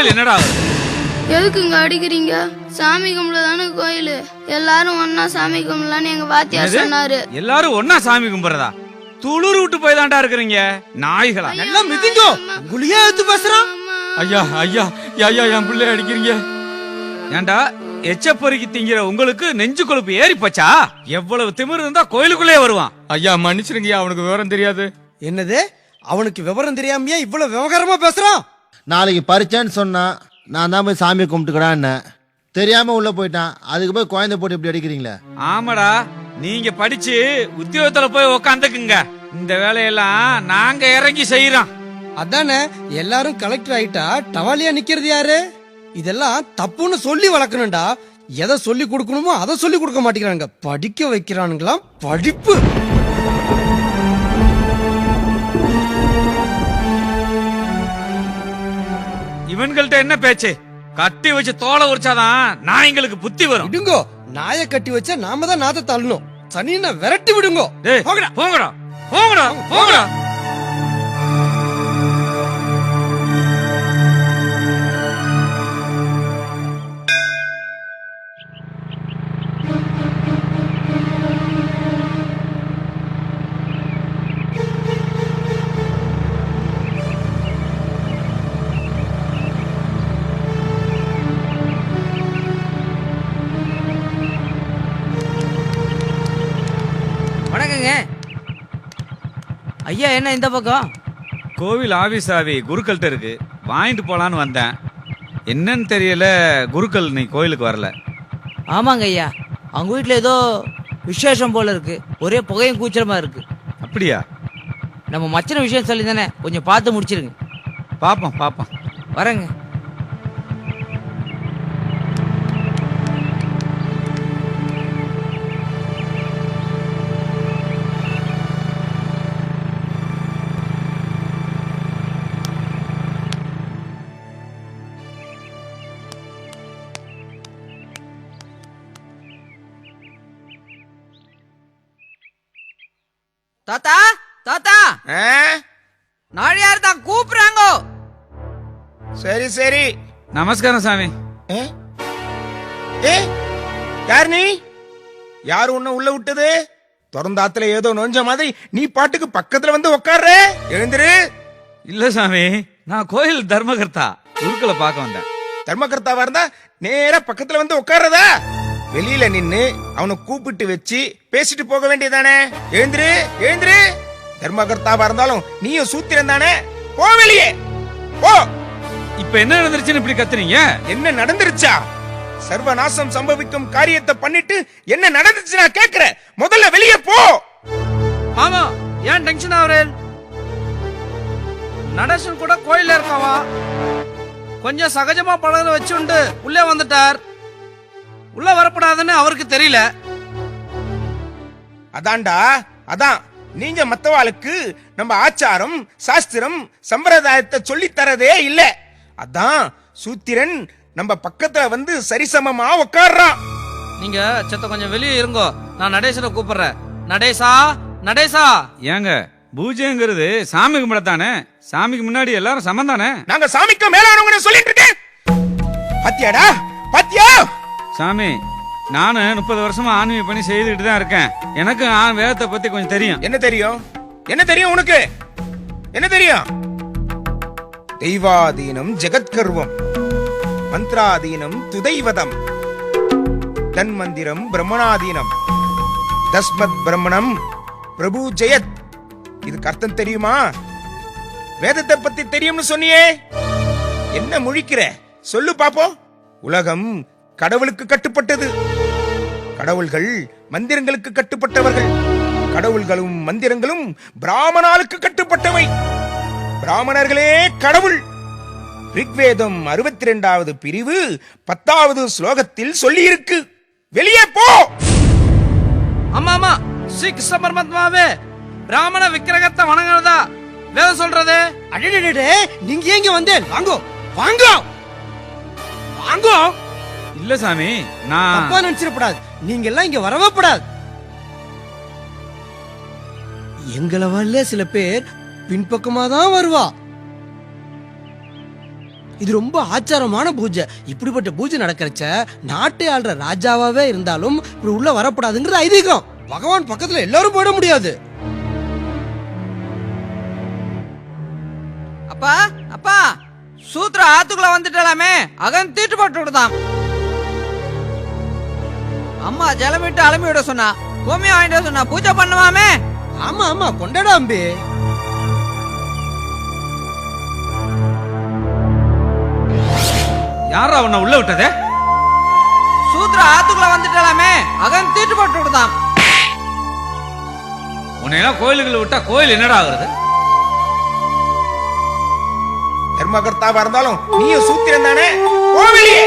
கோயில் என்னடா எதுக்குங்க அடிக்கிறீங்க? சாமி கும்பிட தானே கோயில். எல்லாரும் ஒன்னா சாமி கும்பிடலான்னு எங்க வாத்தியார் சொன்னாரு. எல்லாரும் ஒன்னா சாமி கும்பிடுறதா? துளுர் விட்டு போய் தான்டா இருக்கிறீங்க நாய்களா. நல்லா மிதிங்கோ. குளியா எடுத்து பேசுறான். ஐயா ஐயா ஐயா என் பிள்ளை அடிக்கிறீங்க. ஏண்டா எச்ச பொறுக்கி திங்கிற உங்களுக்கு நெஞ்சு கொழுப்பு ஏறி போச்சா? எவ்வளவு திமிரு இருந்தா கோயிலுக்குள்ளே வருவான். ஐயா மன்னிச்சிருங்க, அவனுக்கு விவரம் தெரியாது. என்னது? அவனுக்கு விவரம் தெரியாமையா இவ்வளவு விவகாரமா பேசுறான்? நாளைக்கு பறிச்சேன்னு சொன்னா நான் தான் போய் சாமியை கும்பிட்டுக்கடான்னு தெரியாம உள்ள போயிட்டான். அதுக்கு போய் குழந்தை போட்டு இப்படி அடிக்கிறீங்களே? ஆமாடா, நீங்க படிச்சு உத்தியோகத்துல போய் உக்காந்துக்குங்க. இந்த வேலையெல்லாம் நாங்க இறங்கி செய்யறோம். அதானே எல்லாரும் கலெக்டர் ஆயிட்டா டவாலியா நிக்கிறது யாரு? இதெல்லாம் தப்புன்னு சொல்லி வளர்க்கணும்டா. எதை சொல்லி கொடுக்கணுமோ அதை சொல்லி கொடுக்க மாட்டேங்கிறாங்க. படிக்க வைக்கிறானுங்களாம் படிப்பு. இவன்கள்ட்ட என்ன பேச்சு? கட்டி வச்சு தோலை உரிச்சாதான் நாய்ங்களுக்கு புத்தி வரும். விடுங்கோ. நாயை கட்டி வச்சா நாம தான் நாத்தை தள்ளணும். சனியனை விரட்டி விடுங்கோ. போங்கடா போங்கடா போங்கடா போங்கடா. வணக்கங்க ஐயா. என்ன இந்த பக்கம்? கோவில் ஆபீஸ் ஆவி குருக்கள்கிட்ட இருக்கு, வாங்கிட்டு போலான்னு வந்தேன். என்னன்னு தெரியல, குருக்கள் நீ கோயிலுக்கு வரல. ஆமாங்க ஐயா, அவங்க வீட்டில் ஏதோ விசேஷம் போல இருக்கு. ஒரே புகையும் கூச்சலமா இருக்கு. அப்படியா? நம்ம மச்சன விஷயம் சொல்லி தானே, கொஞ்சம் பார்த்து முடிச்சிருங்க. பாப்போம் பாப்போம். வரேங்க. தாத்தா தாத்தா, நாளையார் தான் கூப்பிடுறாங்க. சரி சரி. நமஸ்காரம் சாமி. யார் நீ? யாரு உன்ன உள்ள விட்டது? திறந்தாத்துல ஏதோ நொஞ்ச மாதிரி நீ பாட்டுக்கு பக்கத்துல வந்து உட்கார்ற. எழுந்திரு. இல்ல சாமி, நான் கோயில் தர்மகர்த்தா, குருக்களை பார்க்க வந்தேன். தர்மகர்த்தாவா இருந்தா நேரா பக்கத்துல வந்து உட்கார்றதா? வெளியில நின்னு அவனை கூப்பிட்டு வச்சு பேசிட்டு போக வேண்டியதானே? எழுந்திரு எழுந்திரு. தர்மகர்த்தாவா இருந்தாலும் நீயும் சூத்திரம் தானே. போ வெளியே போ. இப்ப என்ன நடந்துருச்சுன்னு இப்படி கத்துறீங்க? என்ன நடந்துருச்சா? சர்வநாசம் சம்பவிக்கும் காரியத்தை பண்ணிட்டு என்ன நடந்துச்சு நான் கேக்குறேன். முதல்ல வெளியே போ. ஆமா, ஏன் டென்ஷன் ஆவறேன்? நடேசன் கூட கோயில்ல இருக்காவா, கொஞ்சம் சகஜமா பழக வச்சுண்டு உள்ளே வந்துட்டார். உள்ள வரப்படாதுன்னு அவருக்கு தெரியல. அதான்டா, அதான் நீங்க மத்தவாளுக்கு நம்ம ஆச்சாரம் சாஸ்திரம் சம்பிரதாயத்தை சொல்லி தரதே இல்ல. அதான் சூத்திரன் நம்ம பக்கத்துல வந்து சரிசமமா உட்கார்றான். நீங்க செத்த கொஞ்சம் வெளியே இருங்கோ, நான் நடேசனை கூப்பிடுறேன். நடேசா நடேசா. ஏங்க, பூஜைங்கிறது சாமி கும்பிடத்தானே? சாமிக்கு முன்னாடி எல்லாரும் சமம் தானே? நாங்க சாமிக்கு மேலானவங்க சொல்லிட்டு இருக்கேன். பாத்தியாடா பாத்தியா? சாமி, நானு 30 வருஷமா ஆன்மீக பணி செய்துட்டு தான் இருக்கேன். எனக்கு வேதத்தை பத்தி கொஞ்சம் தெரியும். என்ன தெரியும்? என்ன தெரியும் உனக்கு? என்ன தெரியும்? தெய்வாதீனம் ஜெகத்கர்வம், மந்திராதீனம் துதைவதம், தன்மந்திரம் பிரம்மணாதீனம், தஸ்மத் பிரம்மணம் பிரபு ஜெயத். இதுக்கு அர்த்தம் தெரியுமா? வேதத்தை பத்தி தெரியும்னு சொன்னியே, என்ன முழிக்கிற? சொல்லு பாப்போம். உலகம் கடவுளுக்கு கட்டுப்பட்டது, கடவுள்கள் மந்திரங்களுக்கு கட்டுப்பட்டவர்கள், கடவுள்களும் மந்திரங்களும் பிராமணாளுக்கு கட்டுப்பட்டவை. பிராமணர்களே கடவுள். ரிக்வேதம் 62வது பிரிவு 10வது ஸ்லோகத்தில் சொல்லி இருக்கு. வெளியே போ. ஆமா ஆமா, ஸ்ரீ கிருஷ்ண பரமாத்மாவே பிராமண விக்கிரகத்தை வணங்குறதா வேதம் சொல்றது. அடடடே, நீங்க எங்க வந்தேன்? வாங்கோ வாங்கோ வாங்கோ. இல்ல சாமி, நான் தப்பா நினைச்சிடப்படாது. நீங்க எல்லாம் இங்க வரவப்படாது. எங்களை வரல சில பேர் பின்பக்கமா தான் வருவா. இது ரொம்ப ஆச்சாரமான பூஜை. இப்படிப்பட்ட பூஜை நடக்கிறச்ச நாட்டை ஆள்ற ராஜாவாவே இருந்தாலும் இப்படி உள்ள வரக்கூடாதுங்கிறது ஐதீகம். பகவான் பக்கத்துல எல்லாரும் போயிட முடியாது. அப்பா அப்பா சூத்ர ஆத்துக்குள்ள வந்துட்டாலாமே அகன் தீட்டு போட்டு விடுதான். அம்மா ஜலமிட்டு அலம்பி விட சொன்னா, கோமியம் வாங்கிட்டு சொன்னா, பூஜை பண்ணுவாமே. ஆமா ஆமா கொண்டாடா அம்பி. யாரா உன்னை உள்ள விட்டதே? சூத்ர ஆத்துக்குள்ள வந்துட்டாலாமே அகன் தீட்டு போட்டு விடுதான். உன்னையெல்லாம் கோயிலுக்குள்ள விட்டா கோயில் என்னடா ஆகுறது? தர்மகர்த்தாவா இருந்தாலும் நீயும் சூத்திரன் தானே? போ வெளியே.